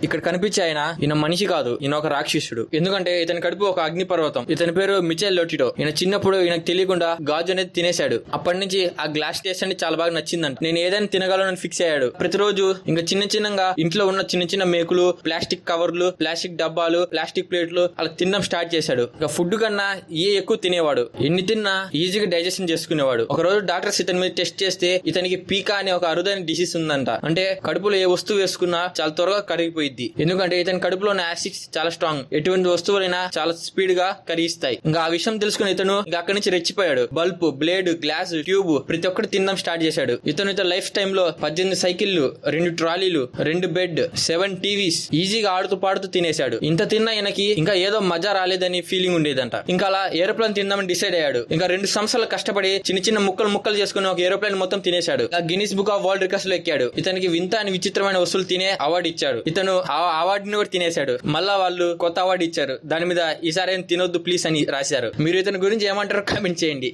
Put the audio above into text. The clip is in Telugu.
ఇక్కడ కనిపించే ఈయన మనిషి కాదు, ఈయన ఒక రాక్షసుడు. ఎందుకంటే ఇతని కడుపు ఒక అగ్ని పర్వతం. ఇతని పేరు మిచెల్ లోటిటో. ఈయన చిన్నప్పుడు ఈయనకు తెలియకుండా గాజు అనేది తినేశాడు. అప్పటి నుంచి ఆ గ్లాస్ టేస్ట్ అనేది చాలా బాగా నచ్చిందంట. నేను ఏదైనా తినగలను ఫిక్స్ అయ్యాడు. ప్రతిరోజు ఇంకా చిన్నగా ఇంట్లో ఉన్న చిన్న మేకులు, ప్లాస్టిక్ కవర్లు, ప్లాస్టిక్ డబ్బాలు, ప్లాస్టిక్ ప్లేట్లు అలా తినడం స్టార్ట్ చేశాడు. ఇక ఫుడ్ కన్నా ఎక్కువ తినేవాడు. ఎన్ని తిన్నా ఈజీగా డైజెషన్ చేసుకునేవాడు. ఒక రోజు డాక్టర్స్ ఇతని మీద టెస్ట్ చేస్తే ఇతనికి పీకా అనే ఒక అరుదైన డిసీజ్ ఉందంట. అంటే కడుపులో ఏ వస్తువు వేసుకున్నా చాలా త్వరగా కరిగిపోయింది. ఎందుకంటే ఇతని కడుపులో ఉన్న యాసిడ్స్ చాలా స్ట్రాంగ్. ఎటువంటి వస్తువులైనా చాలా స్పీడ్ గా కరిగిస్తాయి. ఇంకా ఆ విషయం తెలుసుకుని ఇతను అక్కడి నుంచి రెచ్చిపోయాడు. బల్బ్, బ్లేడ్, గ్లాస్, ట్యూబ్ ప్రతి ఒక్కటి తినడం స్టార్ట్ చేశాడు. ఇతను లైఫ్ టైమ్ లో 18 సైకిళ్లు, 2 ట్రాలీలు, 2 బెడ్, 7 టీవీస్ ఈజీగా ఆడుతూ పాడుతూ తినేశాడు. ఇంత తిన్నా ఈయనకి ఇంకా ఏదో మజా రాలేదని ఫీలింగ్ ఉండేదంట. ఇంకా అలా ఏరోప్లేన్ తిందామని డిసైడ్ అయ్యాడు. ఇంకా 2 సంవత్సరాలు కష్టపడి చిన్న ముక్కలు చేసుకుని ఒక ఏరోప్లేన్ మొత్తం తినేశాడు. Guinness book of world records లో ఎక్కాడు. ఇతనికి వింత అని విచిత్రమైన వస్తువులు తినే అవార్డు ఇచ్చాడు. ఇతను ఆ అవార్డుని కూడా తినేశాడు. మళ్ళా వాళ్ళు కొత్త అవార్డు ఇచ్చారు. దాని మీద ఈసారి ఏం తినొద్దు ప్లీజ్ అని రాశారు. మీరు ఇతని గురించి ఏమంటారో కామెంట్ చేయండి.